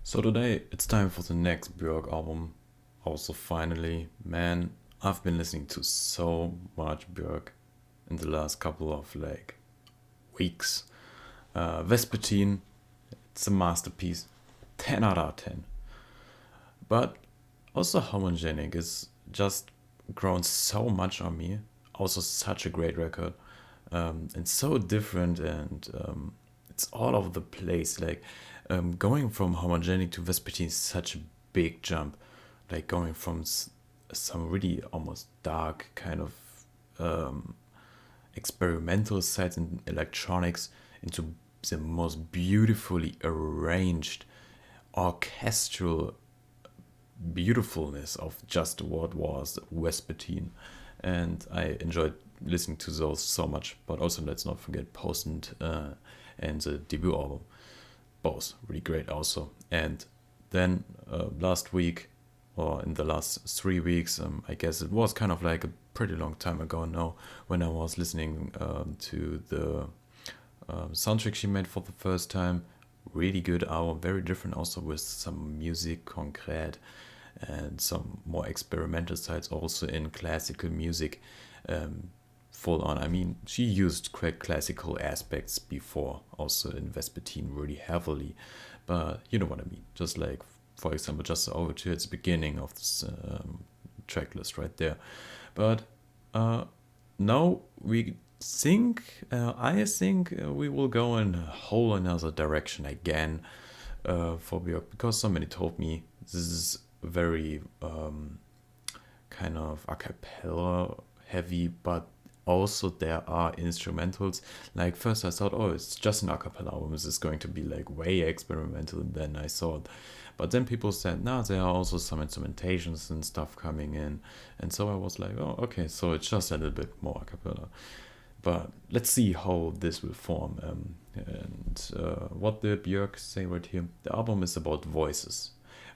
So today it's time for the next Björk album. Also, finally, man, I've been listening to so much Björk in the last couple of weeks. Vespertine, it's a masterpiece, 10 out of 10. But also, Homogenic is just grown so much on me. Also, such a great record, and so different, and it's all over the place. Going from Homogenic to Vespertine is such a big jump. Like going from some really almost dark kind of um, experimental sides in electronics into the most beautifully arranged orchestral beautifulness of just what was Vespertine. And I enjoyed listening to those so much. But also, let's not forget Potent and the debut album. Both really great, also. And then last week, or in the last 3 weeks, I guess it was kind of like a pretty long time ago now, when I was listening to the soundtrack she made for the first time. Really good album, very different, also with some music concrete and some more experimental sides also in classical music. Full on. I mean, she used quite classical aspects before, also in Vespertine, really heavily. But you know what I mean. Just like, for example, just the overture at the beginning of this track list right there. But now I think we will go in a whole another direction again for Björk, because somebody told me this is very kind of a cappella heavy, but also there are instrumentals. Like, first I thought, oh, it's just an a cappella album, this is going to be like way experimental than I thought. But then people said, no, there are also some instrumentations and stuff coming in. And so I was like, oh, okay, so it's just a little bit more a cappella. But let's see how this will form. What did Björk say right here? The album is about voices.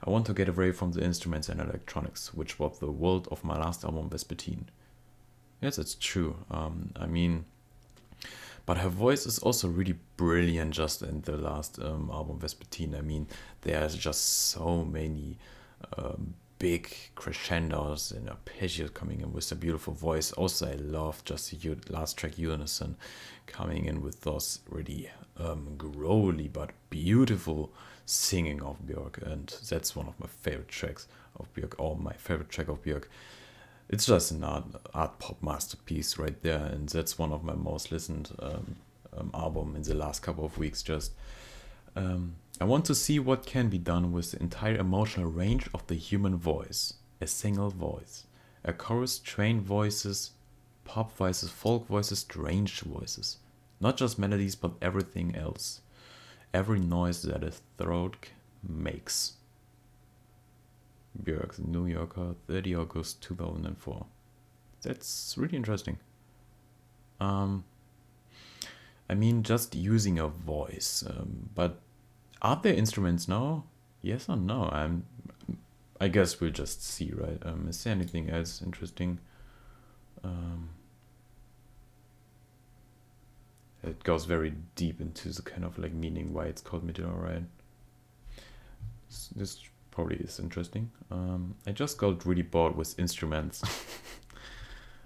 I want to get away from the instruments and electronics, which was the world of my last album, Vespertine. Yes, it's true. I mean, but her voice is also really brilliant just in the last album, Vespertine. I mean, there's just so many big crescendos and arpeggios coming in with a beautiful voice. Also, I love just the last track, Unison, coming in with those really growly but beautiful singing of Björk. And that's one of my favorite tracks of Björk, or my favorite track of Björk. It's just an art pop masterpiece right there, and that's one of my most listened album in the last couple of weeks. Just I want to see what can be done with the entire emotional range of the human voice. A single voice, a chorus, trained voices, pop voices, folk voices, strange voices. Not just melodies, but everything else. Every noise that a throat makes. Björk, The New Yorker, 30 August 2004. That's really interesting. I mean, just using a voice. But are there instruments now? Yes or no? I guess we'll just see, right? Is there anything else interesting? It goes very deep into the kind of like meaning why it's called Medúlla, right? This probably is interesting. I just got really bored with instruments.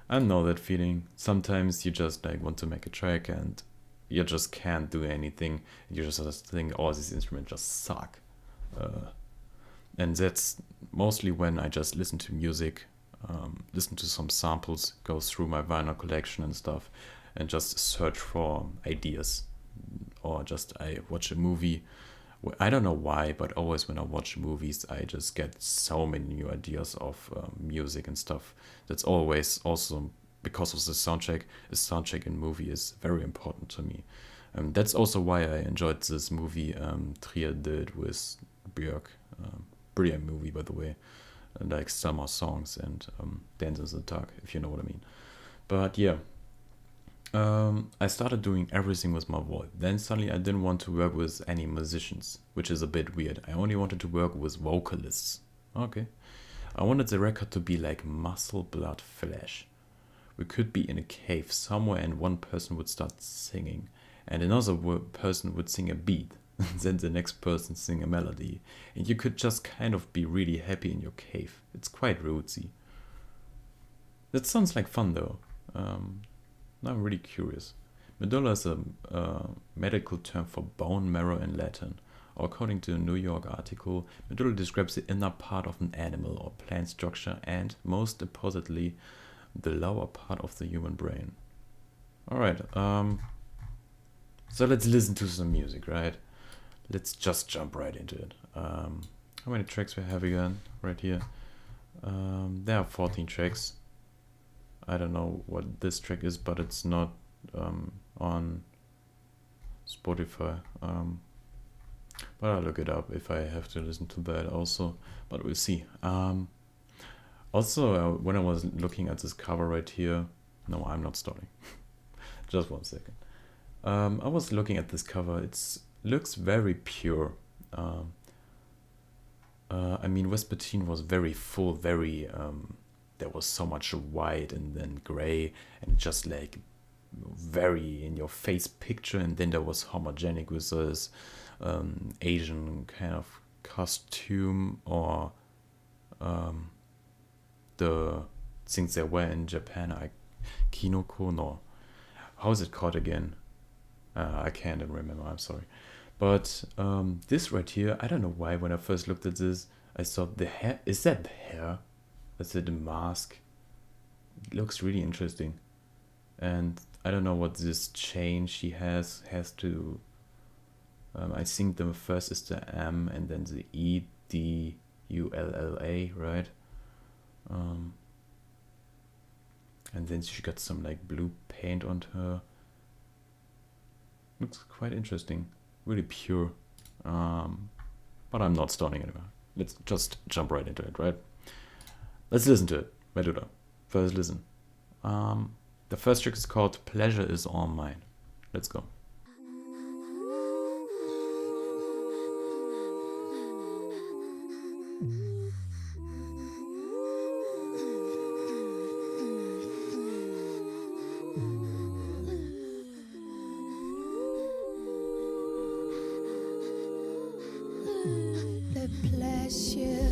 I know that feeling. Sometimes you just like want to make a track and you just can't do anything. You just think, oh, these instruments just suck. And that's mostly when I just listen to music, listen to some samples, go through my vinyl collection and stuff, and just search for ideas. Or just I watch a movie. I don't know why, but always when I watch movies, I just get so many new ideas of music and stuff. That's always also because of the soundtrack. The soundtrack in movie is very important to me. That's also why I enjoyed this movie Trier did with Björk. Brilliant movie, by the way. Like summer songs and Dance in the Dark, if you know what I mean. But yeah. I started doing everything with my voice. Then suddenly I didn't want to work with any musicians, which is a bit weird. I only wanted to work with vocalists. Okay. I wanted the record to be like muscle, blood, flesh. We could be in a cave somewhere and one person would start singing and another person would sing a beat. and then the next person sing a melody, and you could just kind of be really happy in your cave. It's quite rootsy. That sounds like fun though. Now I'm really curious. Medulla is a medical term for bone marrow in Latin. According to a New York article, medulla describes the inner part of an animal or plant structure and, most importantly, the lower part of the human brain. Alright, so let's listen to some music, right? Let's just jump right into it. How many tracks we have again? Right here. There are 14 tracks. I don't know what this track is, but it's not on Spotify. But I'll look it up if I have to listen to that also. But we'll see. Also, when I was looking at this cover right here, no, I'm not starting. Just 1 second. I was looking at this cover. It looks very pure. I mean, Vespertine was very full, very. There was so much white and then gray and just like very in your face picture, and then there was homogenic with this Asian kind of costume or the things that were in Japan. Kinoko no. How is it called again? I can't remember, I'm sorry. But this right here, I don't know why when I first looked at this, I thought the hair, is that the hair? Is it a mask? It looks really interesting. And I don't know what this chain she has to, I think the first is the M and then the EDULLA, right? And then she got some like blue paint on her. Looks quite interesting, really pure. But I'm not stoning anymore. Let's just jump right into it, right? Let's listen to it. Medúlla. First listen. The first track is called Pleasure Is All Mine. Let's go. The pleasure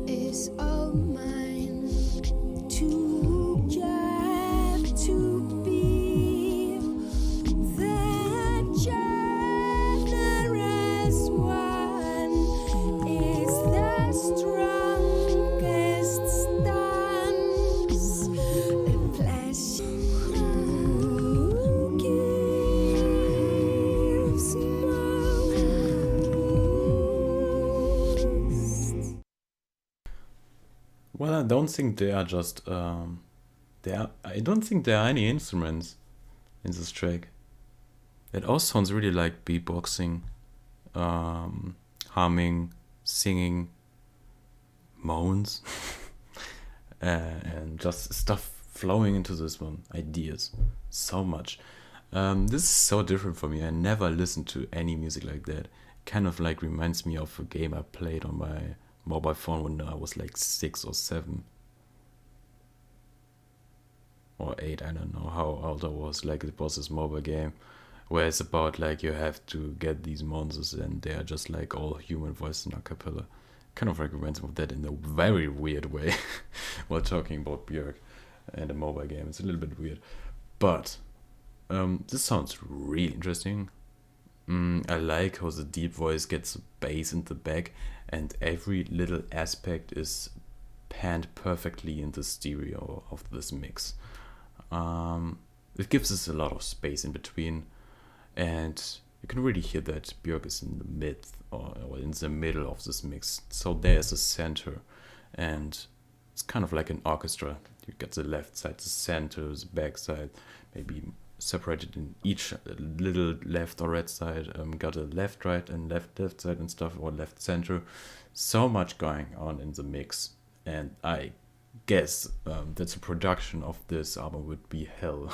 is all mine to have to be the generous one is the strongest stance. The pleasure who gives most. Well, I don't think they are just I don't think there are any instruments in this track. It all sounds really like beatboxing, humming, singing, moans, and just stuff flowing into this one. Ideas, so much. This is so different for me. I never listened to any music like that. Kind of like reminds me of a game I played on my mobile phone when I was like 6 or 7 or 8. I don't know how old I was. Like it was this mobile game where it's about like you have to get these monsters and they are just like all human voiced in a cappella. Kind of like reminds me of that in a very weird way while talking about Björk and a mobile game. It's a little bit weird. But this sounds really interesting. I like how the deep voice gets bass in the back and every little aspect is panned perfectly in the stereo of this mix. It gives us a lot of space in between, and you can really hear that Björk is in the mid or in the middle of this mix. So there's a center, and it's kind of like an orchestra. You got the left side, the center, the back side, maybe separated in each little left or right side. Got a left, right, and left side and stuff, or left center. So much going on in the mix, and I guess that the production of this album would be hell.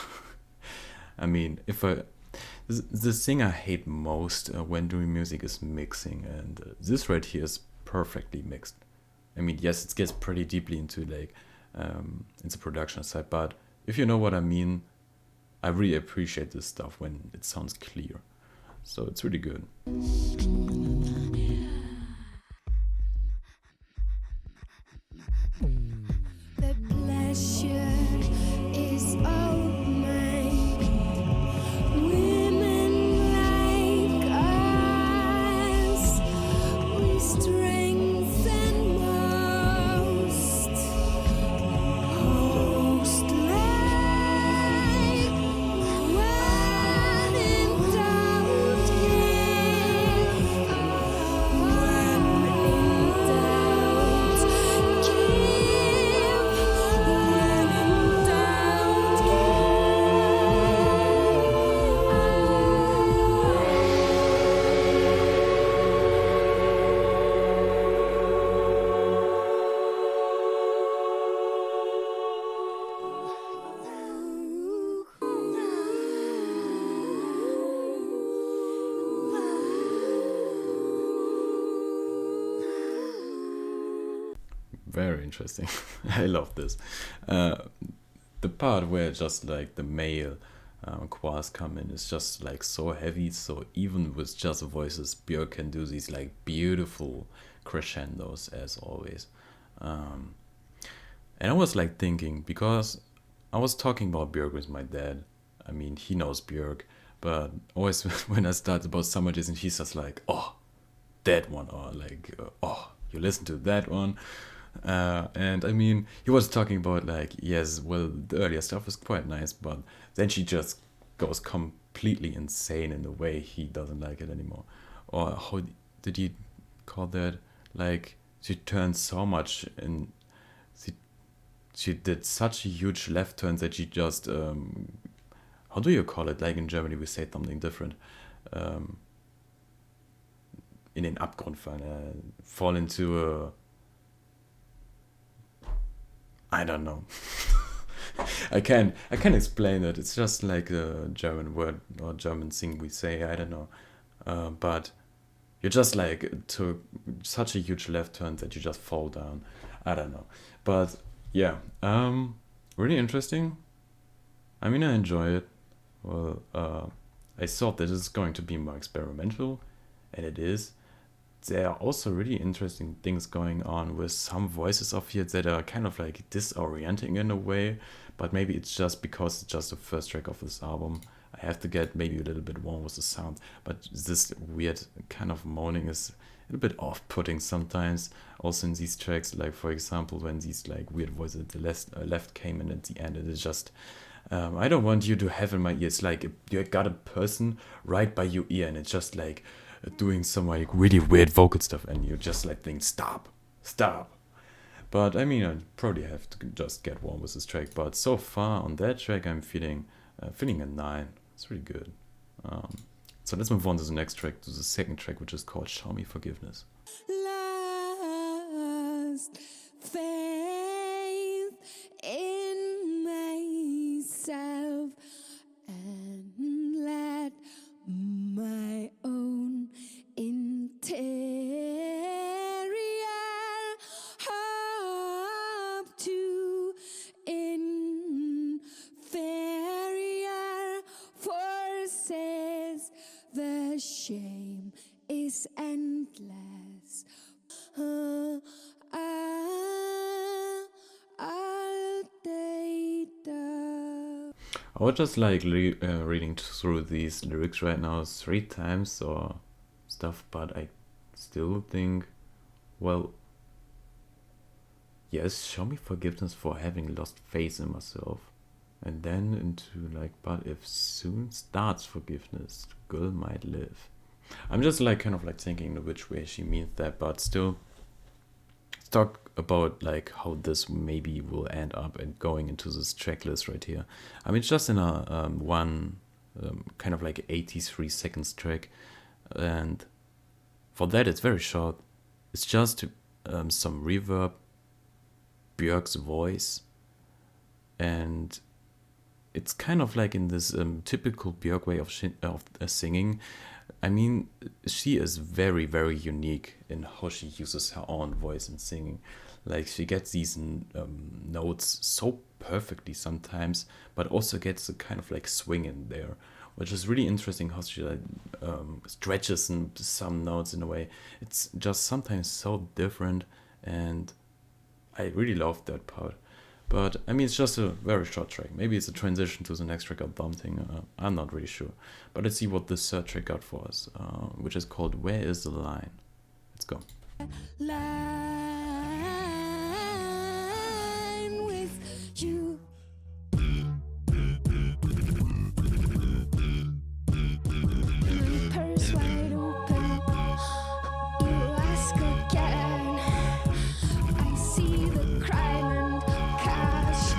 I mean, the thing I hate most when doing music is mixing, and this right here is perfectly mixed. I mean, yes, it gets pretty deeply into like into production side, but if you know what I mean, I really appreciate this stuff when it sounds clear. So it's really good. The pleasure is all mine. Women like us, we strengthen most. Host like when in doubt, give. When in doubt, give. When in doubt, Very interesting. I love this. The part where just like the male choirs come in is just like so heavy. So even with just voices, Björk can do these like beautiful crescendos as always. And I was like thinking, because I was talking about Björk with my dad. I mean, he knows Björk, but always when I start about summer days, and he's just like, oh, that one, or like, oh, you listen to that one. And I mean, he was talking about like, yes, well, the earlier stuff was quite nice, but then she just goes completely insane in the way he doesn't like it anymore. Or how did he call that? Like, she turned so much and she did such a huge left turn that she just, how do you call it? Like in Germany, we say something different. In den Abgrund fallen, fall into a, I don't know. I can't explain it. It's just like a German word or German thing we say. I don't know. But you just like took such a huge left turn that you just fall down. I don't know. But yeah, really interesting. I mean, I enjoy it. Well, I thought that it's going to be more experimental, and it is. There are also really interesting things going on with some voices of here that are kind of like disorienting in a way, but maybe it's just because it's just the first track of this album. I have to get maybe a little bit warm with the sound, but this weird kind of moaning is a little bit off-putting sometimes. Also in these tracks, like for example, when these like weird voices at the left came in at the end, it is just I don't want you to have in my ear. It's like you got a person right by your ear, and it's just like doing some like really weird vocal stuff, and you just like think stop. But I mean, I probably have to just get warm with this track. But so far on that track, I'm feeling a 9. It's really good. So let's move on to the next track, to the second track, which is called "Show Me Forgiveness." lost faith in myself and let my own interior up to inferior forces. The shame is endless. I'll data. I was just like reading through these lyrics right now 3 times or stuff, but I still think, well, yes, show me forgiveness for having lost faith in myself. And then into like, but if soon starts forgiveness, the girl might live. I'm just like kind of like thinking in which way she means that, but still, let's talk about like how this maybe will end up and going into this track list right here. I mean, it's just in a one kind of like 83 seconds track, and for that it's very short. It's just some reverb, Björk's voice, and it's kind of like in this typical Björk way of singing. I mean, she is very, very unique in how she uses her own voice in singing. Like, she gets these notes so perfectly sometimes, but also gets a kind of like swing in there which is really interesting how she like, stretches some notes in a way. It's just sometimes so different, and I really love that part. But I mean, it's just a very short track. Maybe it's a transition to the next track or something. I'm not really sure. But let's see what this third track got for us, which is called Where is the Line? Let's go. Line with you. Purse wide open. You ask again. I see the Cradle cash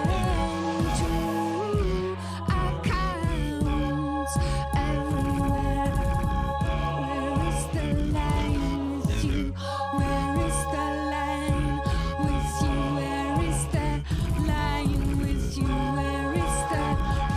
and two accounts everywhere. Where is the line with you? Where is the line with you? Where is the line with you? Where is the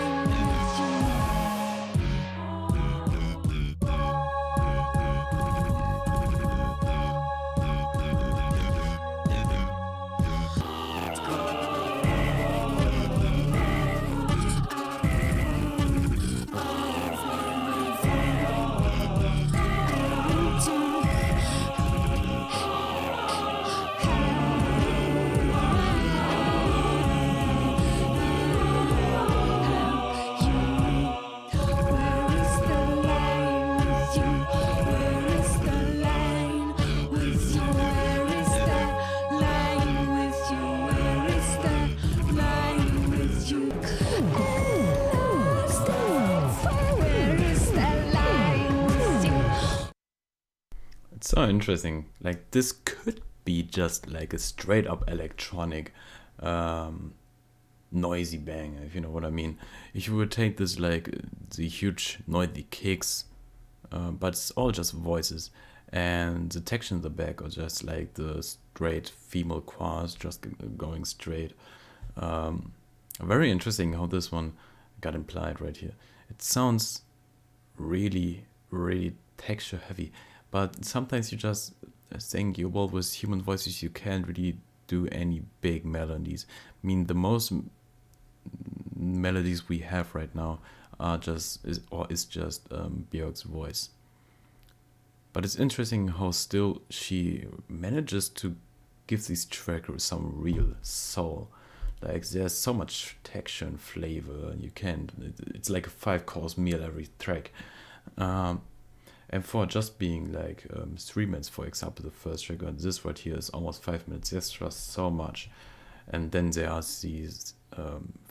line with you? It's so interesting. Like, this could be just like a straight up electronic noisy bang, if you know what I mean. If you would take this like the huge noisy kicks, but it's all just voices, and the text in the back are just like the straight female chorus just going straight. Very interesting how this one got implied right here. It sounds really, really texture heavy, but sometimes you just think, you well, with human voices you can't really do any big melodies. I mean, the most melodies we have right now are just is just Björk's voice. But it's interesting how still she manages to give this track some real soul. Like, there's so much texture and flavor. You can't. It's like a 5-course meal every track. And for just being like 3 minutes, for example, the first track, and this right here is almost 5 minutes. There's just so much. And then there are these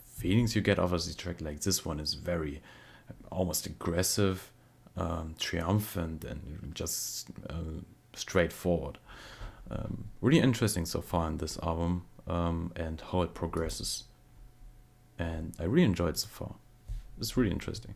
feelings you get out of the track. Like, this one is very almost aggressive, triumphant, and just straightforward. Really interesting so far in this album, and how it progresses. And I really enjoyed it so far. It's really interesting.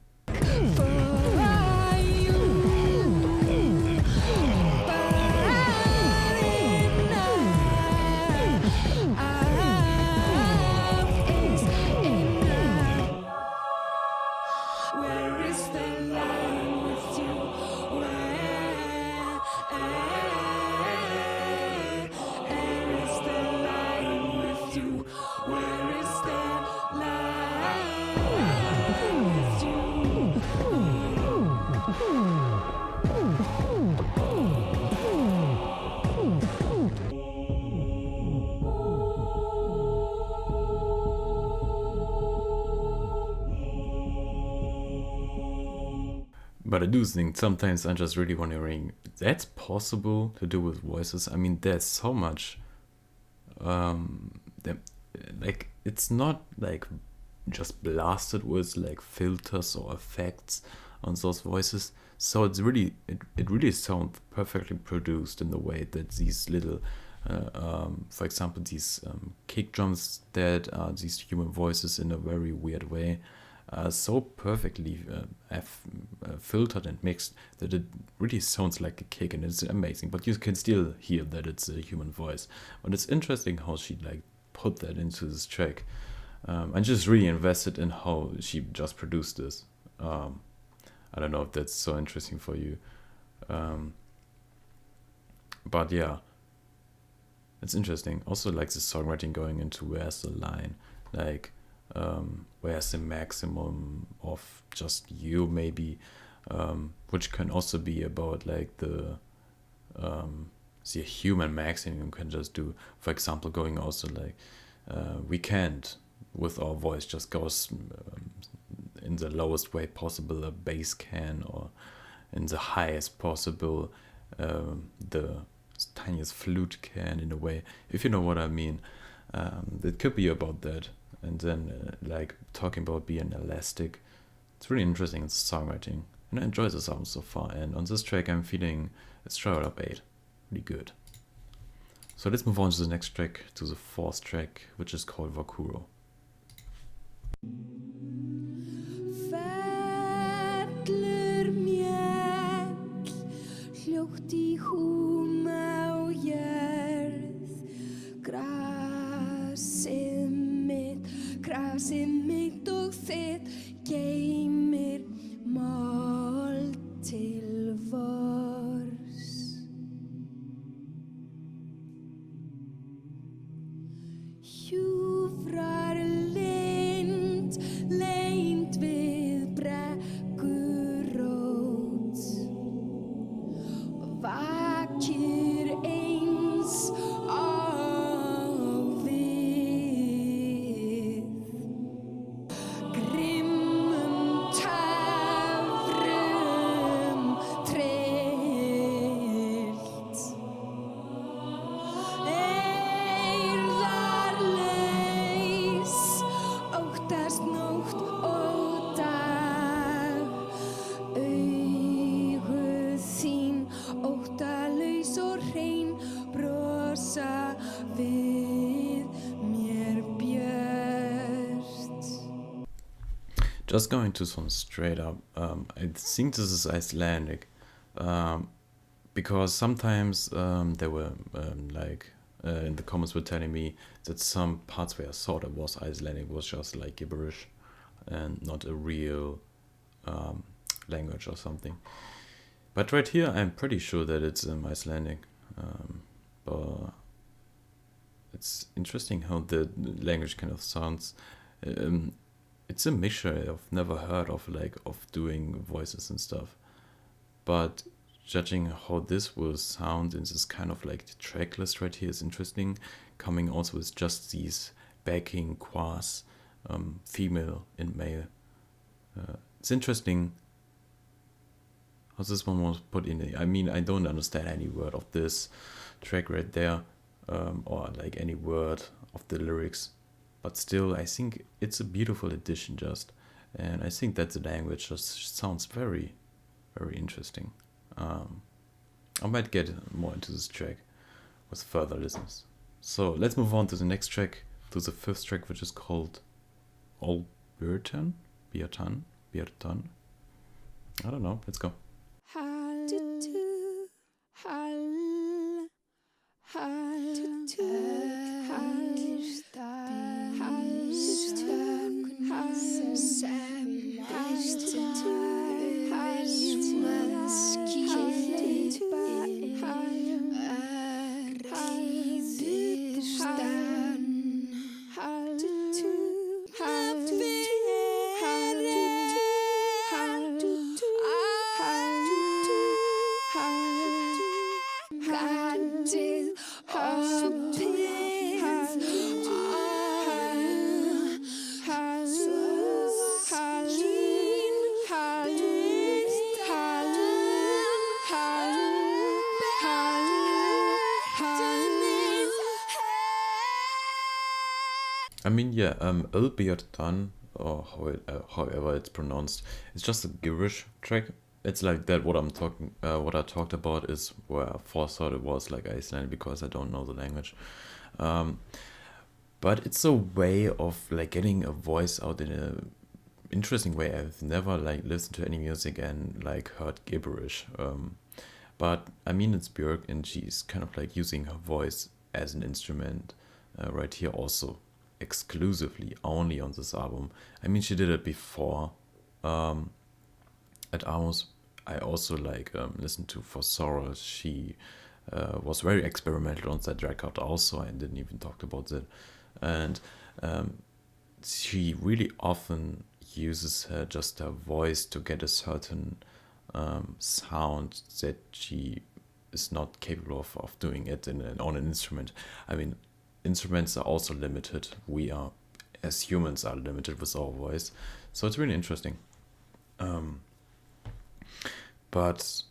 But I do think sometimes I'm just really wondering, that's possible to do with voices? I mean, there's so much, like, it's not like just blasted with like filters or effects on those voices. So it's really, it really sounds perfectly produced in the way that these little, for example, these kick drums that are these human voices in a very weird way, so perfectly filtered and mixed that it really sounds like a kick, and it's amazing. But you can still hear that it's a human voice. But it's interesting how she like put that into this track. I'm just really invested in how she just produced this. I don't know if that's so interesting for you, but yeah, it's interesting. Also, like the songwriting going into Where's the Line, like where's the maximum of just you maybe, which can also be about like the human maximum you can just do. For example, going also like we can't with our voice just goes in the lowest way possible a bass can, or in the highest possible the tiniest flute can, in a way, if you know what I mean. It could be about that. And then like talking about being elastic, it's really interesting in songwriting, and I enjoy the sound so far. And on this track I'm feeling a straight up 8, really good. So let's move on to the next track, to the 4th track, which is called Vökuró. Fellur mjöll, hljótt í húm á jörð. Grasið mitt og þitt geymir mold til vors. Hjúfrar leynd við brekkurót, vakir eins og við, grimmum töfrum tryllt. Eirðarlaus, óttast nótt og dag, augu þín óttalaus og hrein, brosa við mér björt. Just going to some straight up, I think this is Icelandic, because sometimes they were in the comments were telling me that some parts where I thought it was Icelandic was just like gibberish and not a real language or something. But right here I'm pretty sure that it's Icelandic, but it's interesting how the language kind of sounds. It's a mixture I've never heard of, like of doing voices and stuff, but judging how this will sound in this kind of like the track list right here is interesting, coming also with just these backing quas, female and male. It's interesting how this one was put in. I mean, I don't understand any word of this track right there, or like any word of the lyrics, but still I think it's a beautiful addition just, and I think that the language just sounds very, very interesting. I might get more into this track with further listens. So let's move on to the next track, to the 5th track, which is called Öll Birtan. I don't know, let's go. I mean, yeah, Öll Birtan, or however it's pronounced, it's just a gibberish track. It's like that. What I talked about is where I first thought it was like Icelandic, because I don't know the language. But it's a way of like getting a voice out in a interesting way. I've never like listened to any music and like heard gibberish. But I mean, it's Björk, and she's kind of like using her voice as an instrument right here, also exclusively only on this album. I mean, she did it before at Amos. I also like listened to For Sorrow. She was very experimental on that record also. I didn't even talk about that. And she really often uses just her voice to get a certain sound that she is not capable of doing it on an instrument. I mean, instruments are also limited. We are, as humans, are limited with our voice. So it's really interesting. But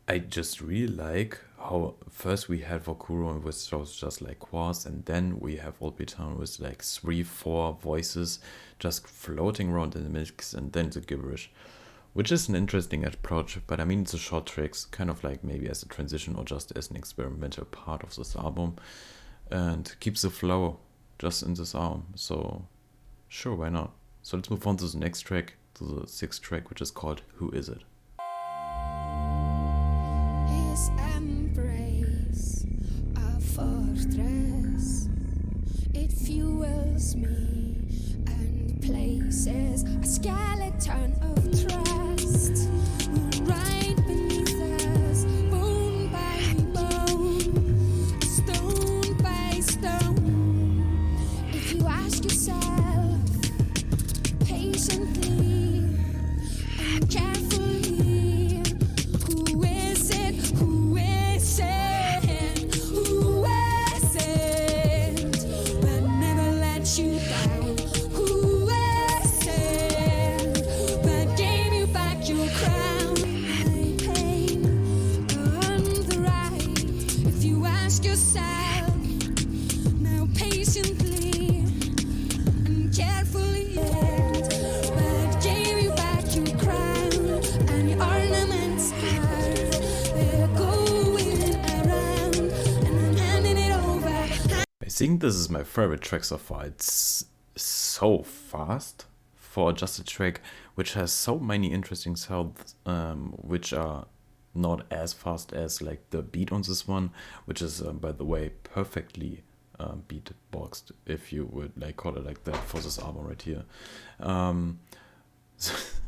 I just really like how first we had Vökuró, which was just like chords, and then we have Öll Birtan with like 3-4 voices just floating around in the mix, and then the gibberish, which is an interesting approach. But I mean, it's a short tracks, kind of like maybe as a transition or just as an experimental part of this album, and keeps the flow just in this album. So sure, why not? So let's move on to the next track, to the 6th track, which is called Who Is It? His embrace, a fortress. It fuels me and places a skeleton of trust. We're right beneath us, bone by bone, stone by stone. If you ask yourself patiently and carefully, who is it? Who is it? Who is it? But never let you down. Who is it? But gave you back your crown. My pain on the right. If you ask yourself now patiently and carefully, but gave you back your crown and your ornaments are they're going around, and I'm handing it over. I think this is my favorite track so far. It's so fast for just a track which has so many interesting sounds, which are not as fast as like the beat on this one, which is by the way perfectly beatboxed, if you would like call it like that, for this album right here.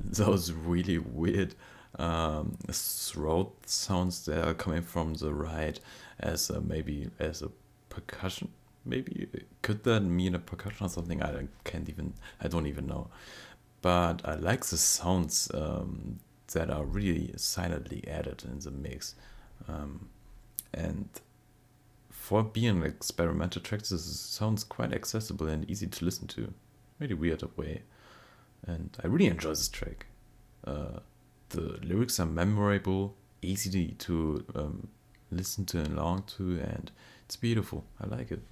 Those really weird throat sounds that are coming from the right, as maybe as a percussion. Maybe could that mean a percussion or something? I don't even know. But I like the sounds that are really silently added in the mix, and for being an experimental track, this sounds quite accessible and easy to listen to. Really weird way, and I really enjoy this track. The lyrics are memorable, easy to listen to and along to, and it's beautiful. I like it.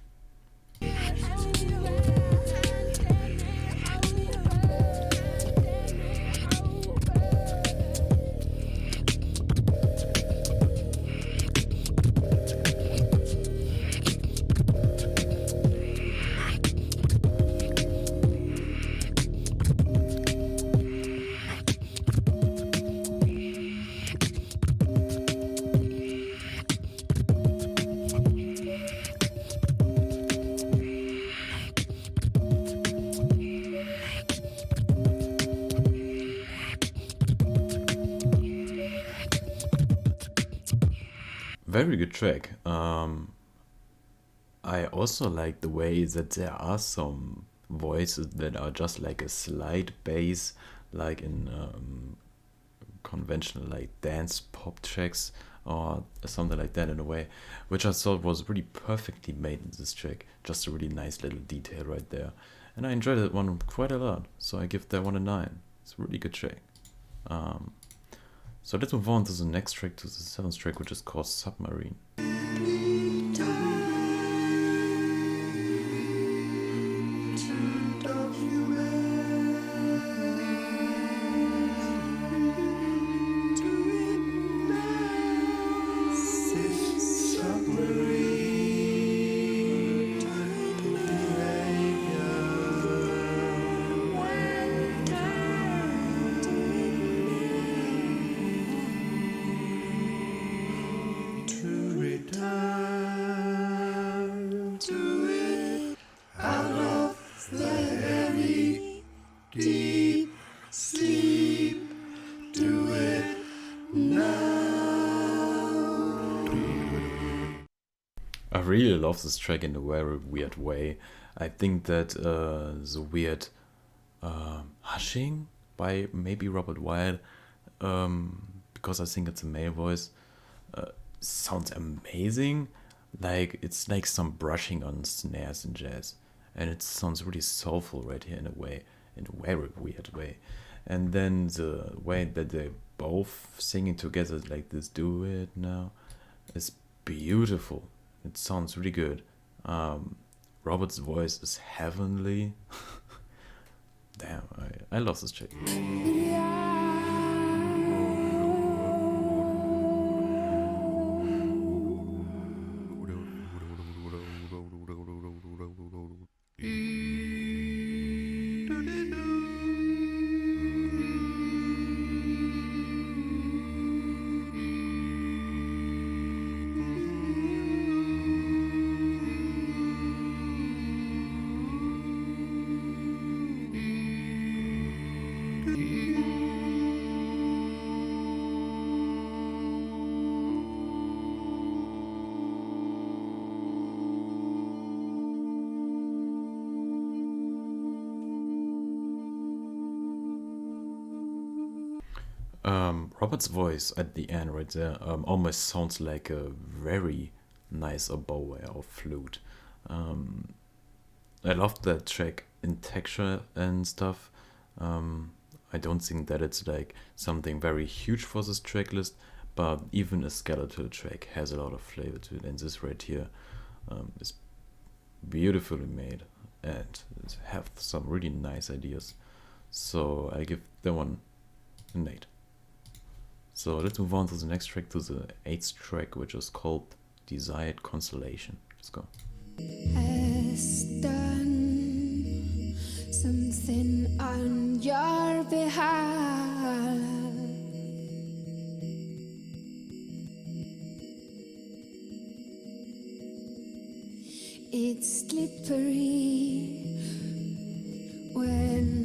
Very good track. I also like the way that there are some voices that are just like a slight bass, like in conventional like dance pop tracks or something like that in a way, which I thought was really perfectly made in this track. Just a really nice little detail right there, and I enjoyed that one quite a lot. So I give that one a 9. It's a really good track. So let's move on to the next track, to the 7th track, which is called Submarine. I really love this track in a very weird way. I think that the weird hushing by maybe Robert Wyatt, because I think it's a male voice, sounds amazing. Like it's like some brushing on snares in jazz, and it sounds really soulful right here in a way, in a very weird way. And then the way that they both singing together like this, "Do It Now," is beautiful. It sounds really good. Robert's voice is heavenly. Damn, I love this chick. Robert's voice at the end right there almost sounds like a very nice oboe or flute. I love that track in texture and stuff. I don't think that it's like something very huge for this track list, but even a skeletal track has a lot of flavor to it, and this right here is beautifully made and have some really nice ideas. So I give that one an 8. So let's move on to the next track, to the 8th track, which is called Desired Constellation. Let's go. Has done something on your behalf. It's slippery when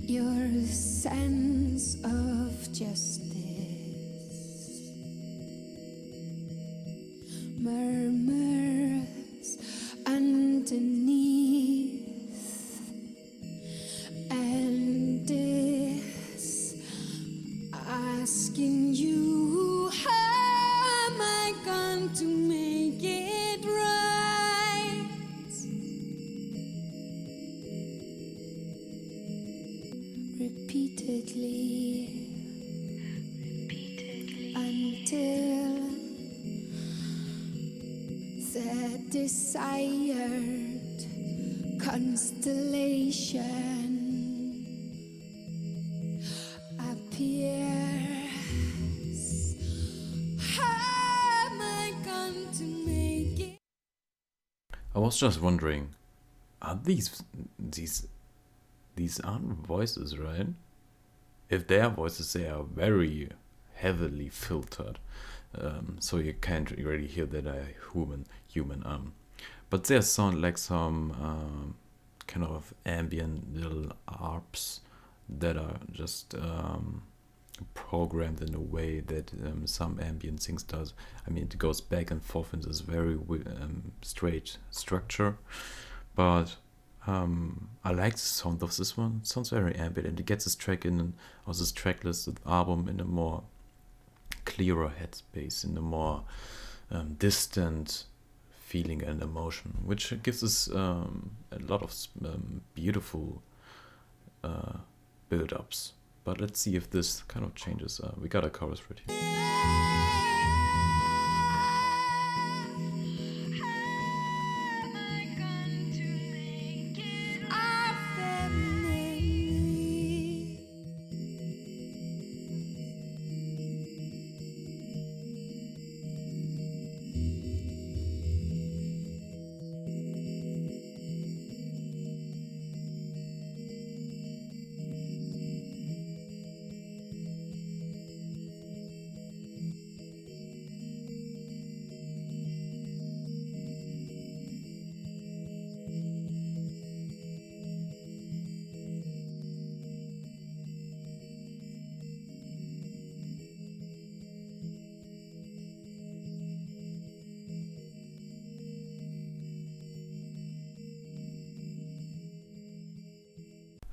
your sense of justice murmurs underneath and is asking you, how am I going to make it right? Repeatedly until the desired constellation appears. How am I going to make it? I was just wondering, are these aren't voices, right? If they are voices, they are very heavily filtered, so you can't really hear that are human. But they sound like some kind of ambient little arps that are just programmed in a way that some ambient things does. I mean, it goes back and forth in this very straight structure, but I like the sound of this one. It sounds very ambient, and it gets this track in, or this track list, the album, in a more clearer headspace, in a more distant feeling and emotion, which gives us a lot of beautiful build-ups. But let's see if this kind of changes. We got a chorus right here.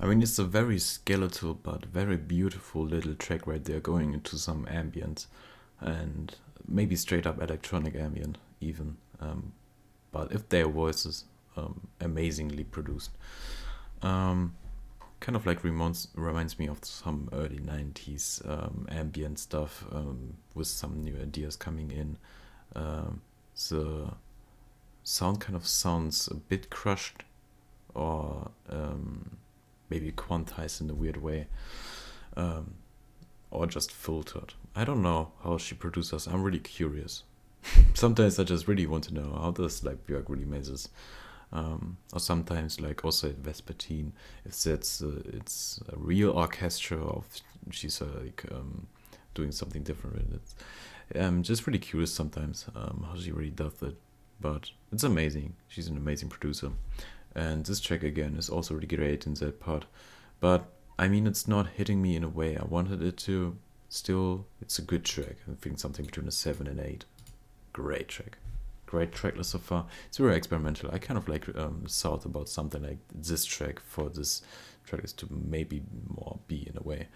I mean, it's a very skeletal but very beautiful little track right there, going into some ambient and maybe straight up electronic ambient even. But if their voices, amazingly produced. Um, Kind of like reminds me of some early 90s ambient stuff, with some new ideas coming in. The sound kind of sounds a bit crushed, or maybe quantized in a weird way, um, or just filtered. I don't know how she produces. I'm really curious. Sometimes I just really want to know how does like Björk really makes this. Or sometimes like also at Vespertine, if that's it's a real orchestra, or she's like doing something different with it. Just really curious sometimes how she really does it, but it's amazing. She's an amazing producer, and this track again is also really great in that part. But I mean, it's not hitting me in a way I wanted it to. Still, it's a good track. I think something between a 7 and 8. Great track. Great track list so far. It's very experimental. I kind of like thought about something like this track for this track is to maybe more be in a way.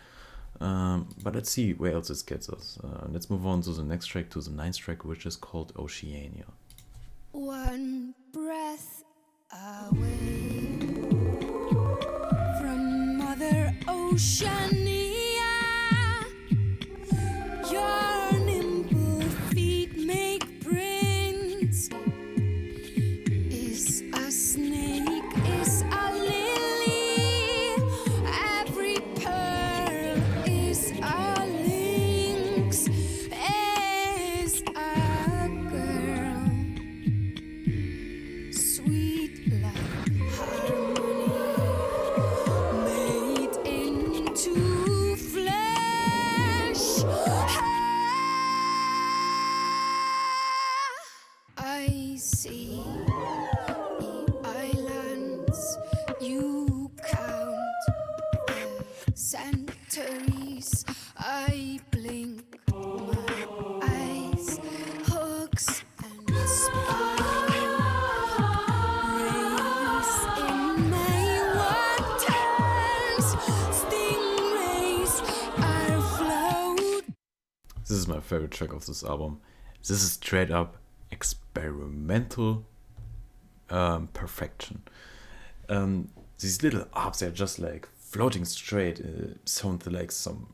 But let's see where else this gets us. Let's move on to the next track, to the ninth track, which is called Oceania. One breath away from Mother Oceania, your nimble feet make prints. Is a snake, is a lily, every pearl is a lynx, is a girl, sweet like harmony, made into flesh. I see the islands, you count the centuries. I blink my eyes, hooks and spines race in my waters. Stingrays are float. This is my favorite track of this album. This is straight up experimental perfection. These little arps are just like floating straight. Sound like some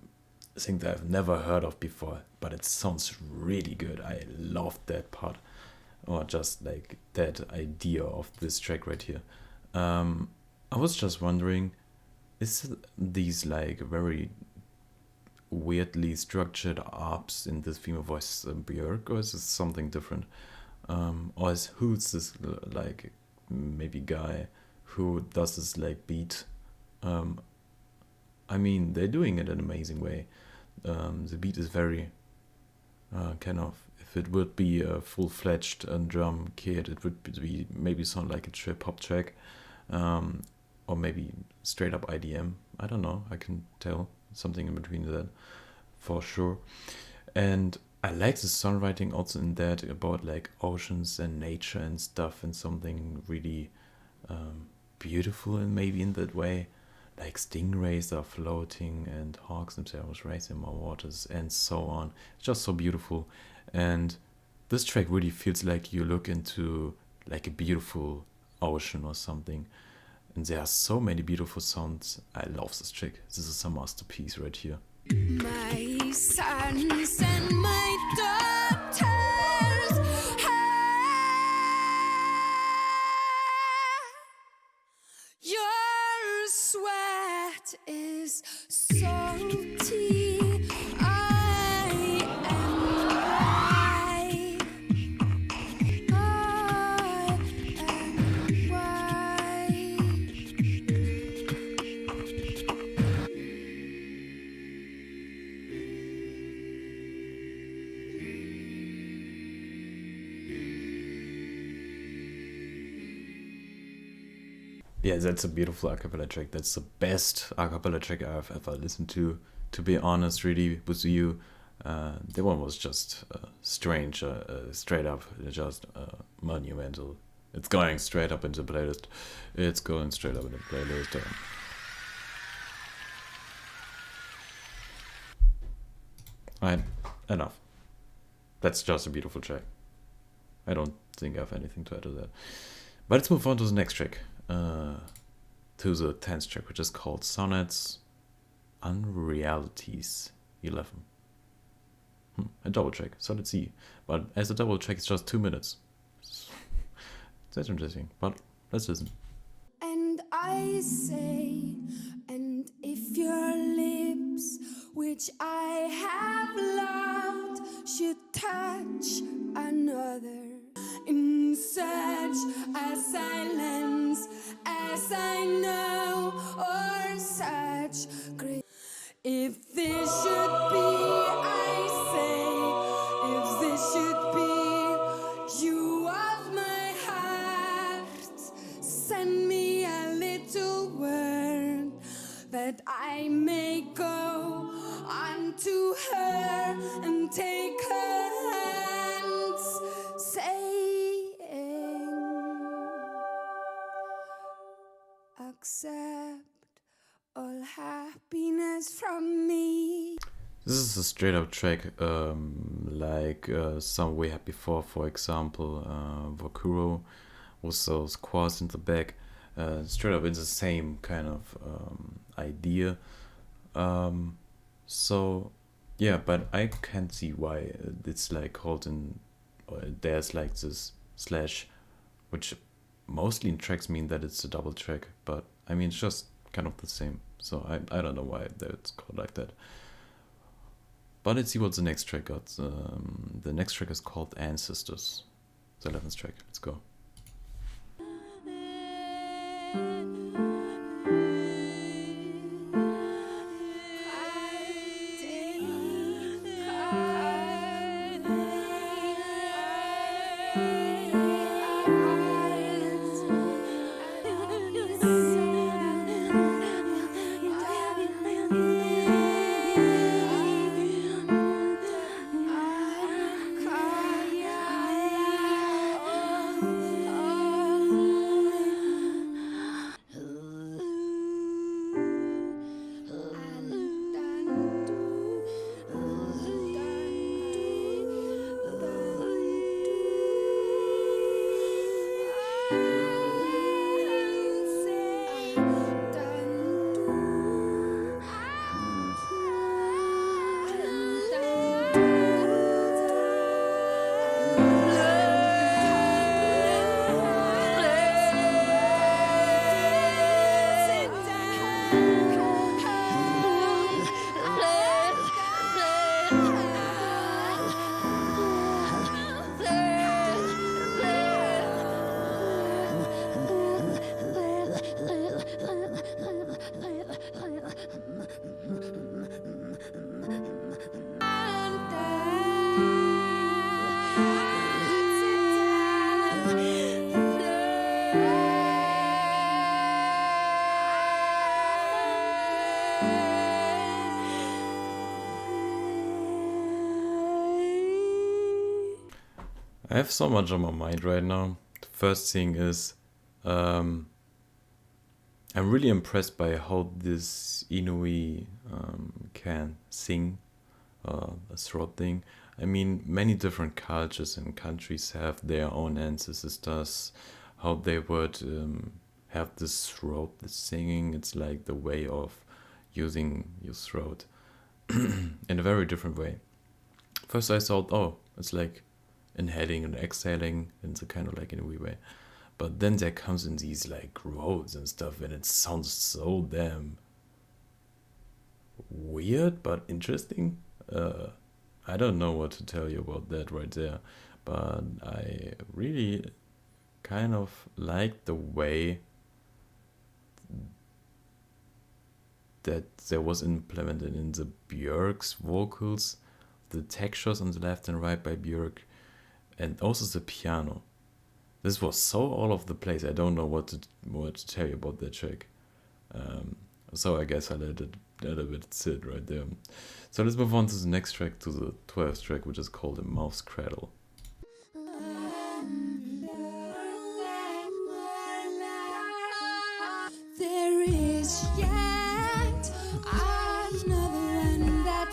thing that I've never heard of before, but it sounds really good. I love that part, or just like that idea of this track right here. I was just wondering, is these like very weirdly structured arps in this female voice Björk, or is it something different? Or who's this like maybe guy who does this like beat? I mean, they're doing it in an amazing way. The beat is very kind of, if it would be a full-fledged drum kit, it would be maybe sound like a trip hop track, or maybe straight up IDM. I don't know. I can tell something in between that for sure. And I like the songwriting also in that, about like oceans and nature and stuff, and something really beautiful, and maybe in that way, like stingrays are floating and hawks themselves racing in my waters and so on. It's just so beautiful. And this track really feels like you look into like a beautiful ocean or something, and there are so many beautiful sounds. I love this track. This is a masterpiece right here. My sons and my daughters, your sweat is salty. I am white. I am white. Yeah, that's a beautiful a cappella track. That's the best a cappella track I've ever listened to be honest, really, with you. The one was just strange, straight up, just monumental. It's going straight up into the playlist. It's going straight up in the playlist. Right, enough. That's just a beautiful track. I don't think I have anything to add to that. But let's move on to the next track. To the 10th track, which is called Sonnets Unrealities 11. A double track, so let's see. But as a double track, it's just 2 minutes. That's interesting, but let's listen. And I say, and if your lips, which I have loved, should touch another in such a silence as I know, or such great. If this should be, I say, if this should be you of my heart, send me a little word that I may go unto her and take her hands, saying, accept all happiness from me. This is a straight up track, like some we had before, for example, Vökuró, with those chords in the back. Straight up, it's the same kind of idea. So, yeah, but I can't see why it's like called in, or there's like this slash, which mostly in tracks mean that it's a double track, but I mean, it's just kind of the same. So I don't know why it's called like that. But let's see what the next track got. The next track is called Ancestors. The 11th track. Let's go. I have so much on my mind right now. The first thing is, I'm really impressed by how this Inui can sing a throat thing. I mean, many different cultures and countries have their own ancestors, how they would have this throat, this singing. It's like the way of using your throat in a very different way. First I thought, oh, it's like inhaling and exhaling in the kind of like in a wee way. But then there comes in these like growls and stuff, and it sounds so damn weird but interesting. I don't know what to tell you about that right there, but I really kind of like the way that there was implemented in the Björk's vocals, the textures on the left and right by Björk, and also the piano. This was so all over the place. I don't know what to tell you about that track. So I guess I let it a bit sit right there. So let's move on to the next track, to the 12th track, which is called A Mouth's Cradle. There is yet another end that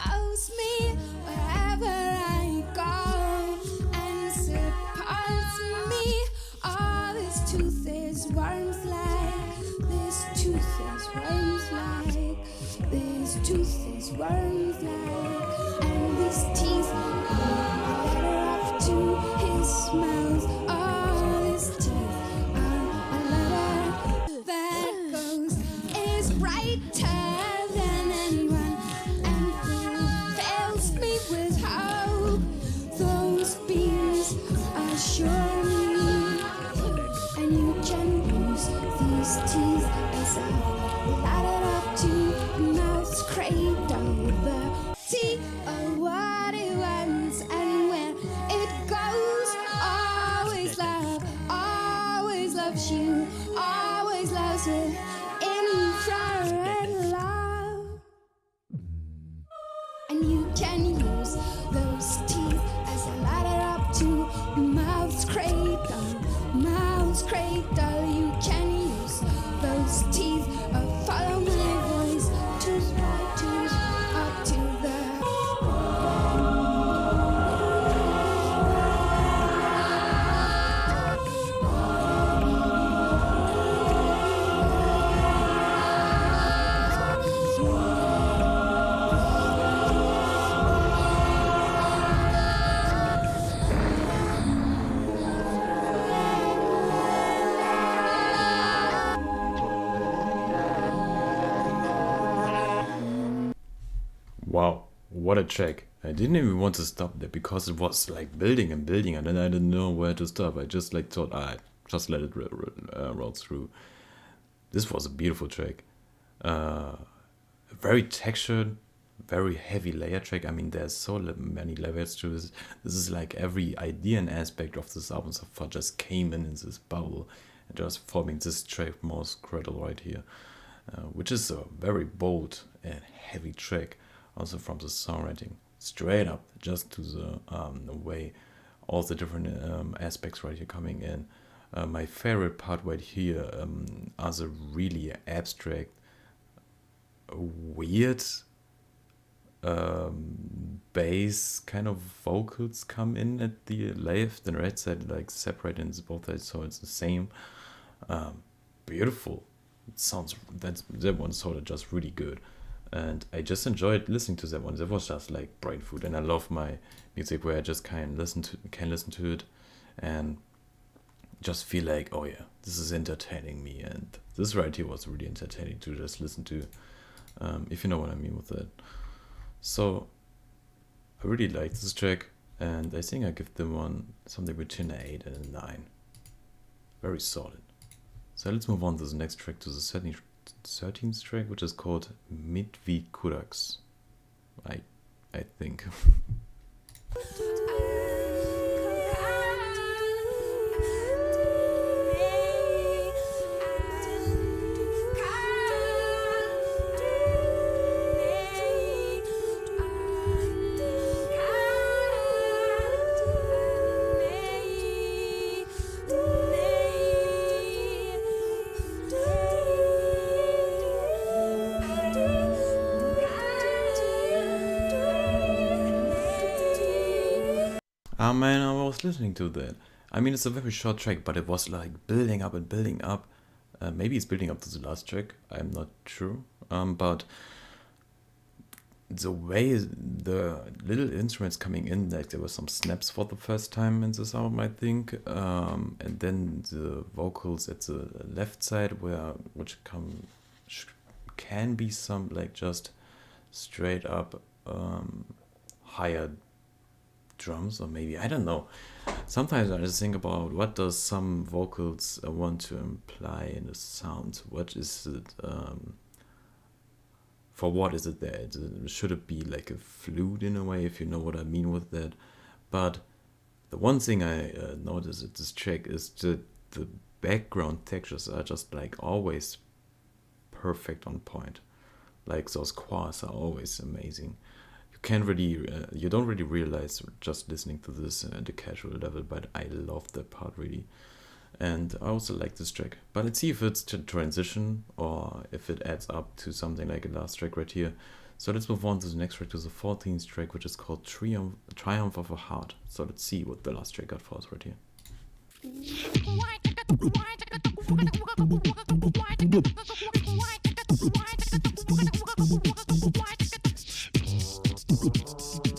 follows journey, and you can use these teeth as a ladder up to mouth's cradle with the teeth of what it wants and where it goes. Always loves you, always loves with infrared love. And you can use those teeth as a ladder up to mouth's cradle, mouth's cradle. You can use those teeth, follow my voice to up to the. Wow, what a track. I didn't even want to stop there because it was like building and building, and then I didn't know where to stop. I just like thought, just let it roll through. This was a beautiful track. Very textured, very heavy layer track. I mean, there's so many layers to this. This is like every idea and aspect of this album so far just came in this bubble and just forming this track, most Cradle right here, which is a very bold and heavy track. Also from the songwriting, straight up, just to the way all the different aspects right here coming in. My favorite part right here are the really abstract, weird bass kind of vocals come in at the left and right side, like separated in both sides, so it's the same. Beautiful. It sounds that one sounded just really good. And I just enjoyed listening to that one. That was just like brain food, and I love my music where I just can listen to it, and just feel like, oh yeah, this is entertaining me. And this right here was really entertaining to just listen to, if you know what I mean with that. So I really like this track, and I think I give them one something between an 8 and a 9. Very solid. So let's move on to the next track, to the 13th track, which is called Miðvikudags. I think. Ah man, I was listening to that. I mean, it's a very short track, but it was like building up and building up. Maybe it's building up to the last track. I'm not sure. But the way the little instruments coming in, like there were some snaps for the first time in this album, I think. And then the vocals at the left side, which can be some like just straight up higher drums, or maybe I don't know. Sometimes I just think about what does some vocals want to imply in the sound. What is it? For what is it there? Should it be like a flute in a way, if you know what I mean with that? But the one thing I noticed at this track is that the background textures are just like always perfect on point. Like those choirs are always amazing. You don't really realize just listening to this at a casual level, but I love that part really. And I also like this track. But let's see if it's to transition or if it adds up to something like a last track right here. So let's move on to the next track, to the 14th track, which is called Triumph of a Heart. So let's see what the last track got for us right here.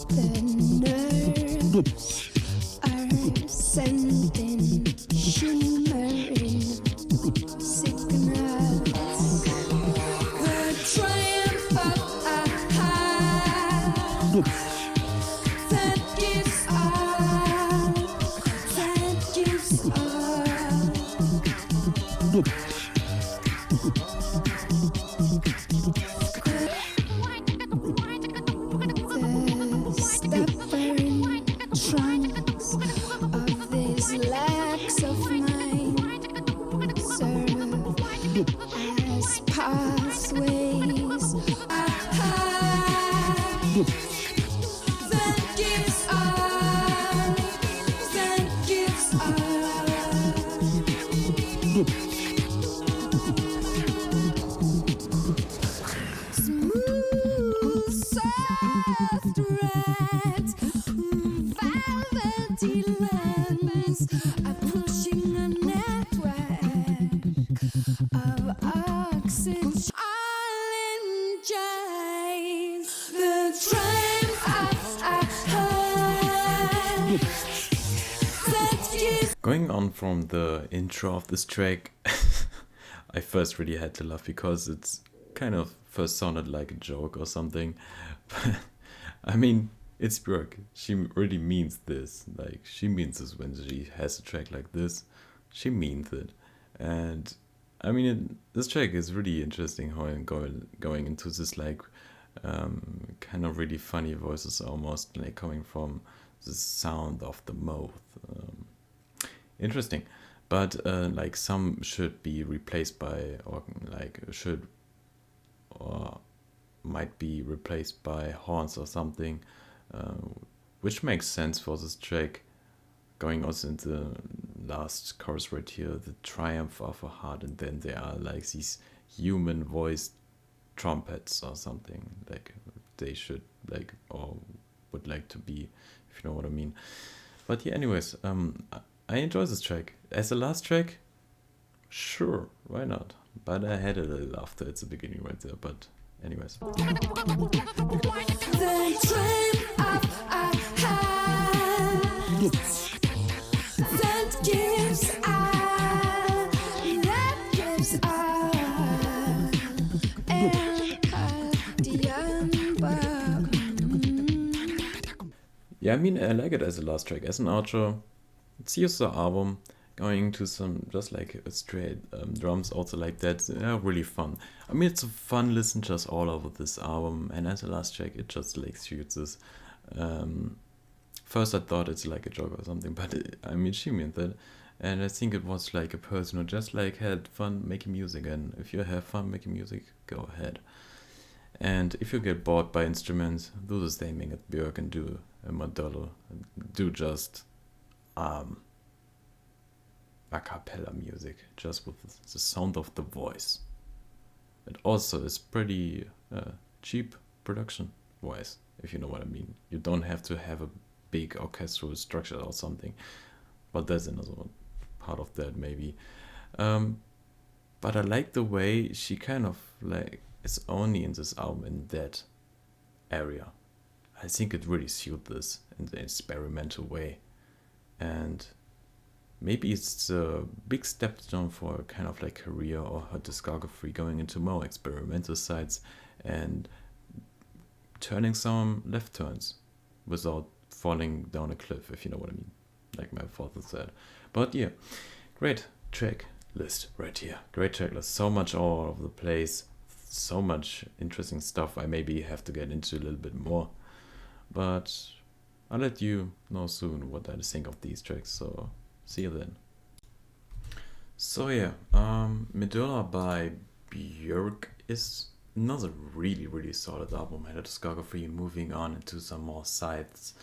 The nerves are sending shimmering signals. The triumph of a heart that gives up, that stubborn trunks of these legs of mine serve as pathways that gives up, that gives up. Smooth, soft red, velvety lands are pushing a network of oxygen. I'll enjoy the triumph of a heart that gives. Going on from the intro of this track, I first really had to laugh because it's kind of first sounded like a joke or something. But I mean, it's Björk. She really means this. Like, she means this when she has a track like this. She means it. And I mean, this track is really interesting how I'm going into this, like, kind of really funny voices almost, like, coming from the sound of the mouth. Interesting. But like some should be replaced by, or like should or might be replaced by horns or something, which makes sense for this track. Going also into the last chorus right here, the triumph of a heart, and then there are like these human voiced trumpets or something, like they should like or would like to be, if you know what I mean. But yeah, anyways, I enjoy this track. As the last track, sure, why not? But I had a little after it's the beginning right there. But anyways. The triumph of a heart that gives up, that gives up, Yeah, I mean, I like it as a last track. As an outro, it's used the album, going to some, just like a straight drums, also like that. Really fun. I mean, it's a fun listen just all over this album. And as a last track, it just like suits this. First I thought it's like a joke or something, but I mean, she meant that. And I think it was like a person who just like had fun making music. And if you have fun making music, go ahead. And if you get bored by instruments, do the same thing at Björk and do a Medúlla. Do just A-capella music, just with the sound of the voice. It also is pretty cheap production-wise, if you know what I mean. You don't have to have a big orchestral structure or something, but that's another part of that maybe. But I like the way she kind of like is only in this album in that area. I think it really suits this in the experimental way, and maybe it's a big stepstone for her kind of like career or her discography, going into more experimental sides and turning some left turns without falling down a cliff, if you know what I mean, like my father said. But yeah, great track list right here. Great track list. So much all over the place. So much interesting stuff. I maybe have to get into a little bit more. But I'll let you know soon what I think of these tracks. So see you then. So yeah, Medúlla by Björk is another really, really solid album. Had a discography, moving on into some more sides,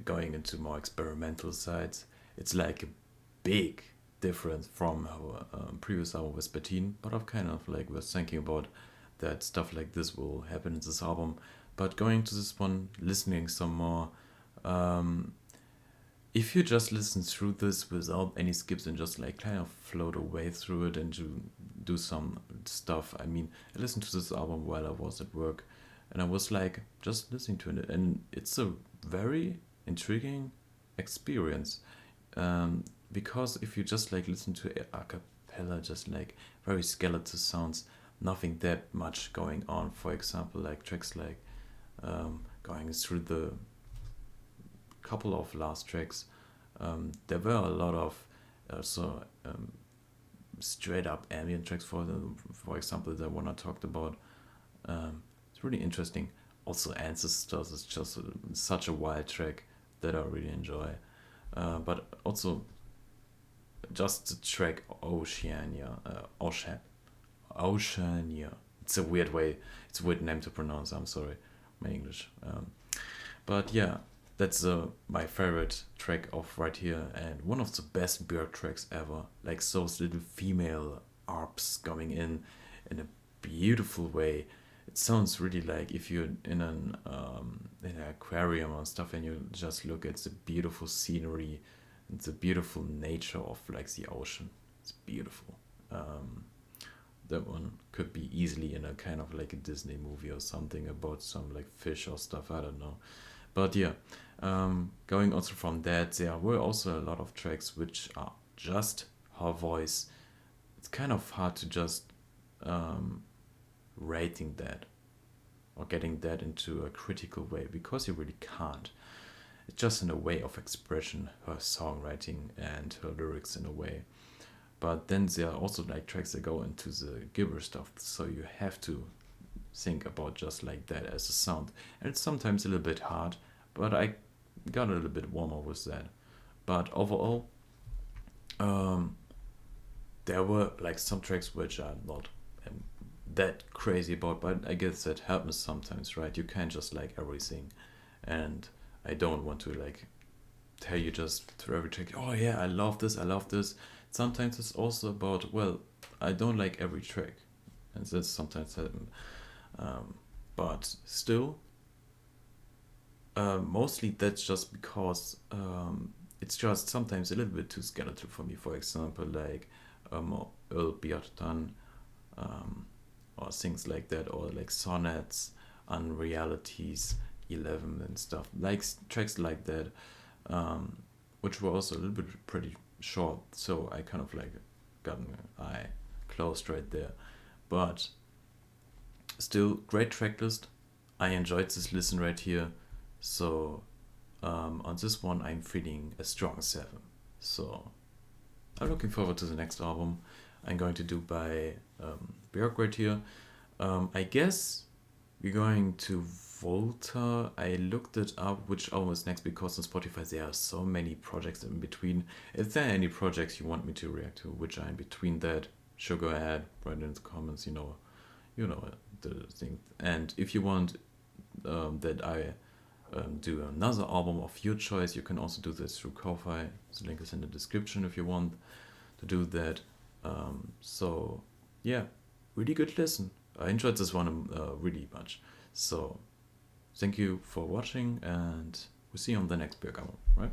going into more experimental sides. It's like a big difference from her previous album with Bettine, but I've kind of like was thinking about that stuff like this will happen in this album. But going to this one, listening some more, if you just listen through this without any skips and just like kind of float away through it and do some stuff. I mean, I listened to this album while I was at work, and I was like just listening to it, and it's a very intriguing experience. Because if you just like listen to a cappella, just like very skeletal sounds, nothing that much going on. For example, like tracks like going through the couple of last tracks, there were a lot of straight up ambient tracks, for example, the one I talked about. It's really interesting. Also, Ancestors is just such a wild track that I really enjoy. But also, just the track Oceania. Oceania. It's a weird way. It's a weird name to pronounce. I'm sorry, my English. But yeah, that's my favorite track of right here, and one of the best Björk tracks ever. Like those little female arps coming in a beautiful way. It sounds really like if you're in an aquarium or stuff, and you just look at the beautiful scenery and the beautiful nature of like the ocean. It's beautiful. That one could be easily in a kind of like a Disney movie or something about some like fish or stuff. I don't know. But yeah, going also from that, there were also a lot of tracks which are just her voice. It's kind of hard to just rating that or getting that into a critical way, because you really can't. It's just in a way of expression, her songwriting and her lyrics in a way. But then there are also like tracks that go into the gibber stuff, so you have to think about just like that as a sound. And it's sometimes a little bit hard, but I got a little bit warmer with that. But overall, there were like some tracks which are not that crazy about, but I guess that happens sometimes, right? You can't just like everything, and I don't want to like tell you just through every track, oh yeah, I love this, I love this. Sometimes it's also about, well, I don't like every track, and that's sometimes happen. But still, mostly that's just because it's just sometimes a little bit too skeletal for me. For example, like Öll Birtan, or things like that, or like Sonnets, Unrealities, 11 and stuff, like tracks like that, which were also a little bit pretty short, so I kind of like got my eye closed right there. But still, great track list. I enjoyed this listen right here, so on this one I'm feeling a strong 7. So I'm looking forward to the next album I'm going to do by Björk right here. I guess we're going to Volta. I looked it up, which album is next, because on Spotify there are so many projects in between. If there are any projects you want me to react to, which are in between that, sure, go ahead, write it in the comments, you know the thing. And if you want that I do another album of your choice, you can also do this through Ko-Fi. The link is in the description if you want to do that. So yeah, really good listen. I enjoyed this one really much. So thank you for watching, and we'll see you on the next Björk album, right?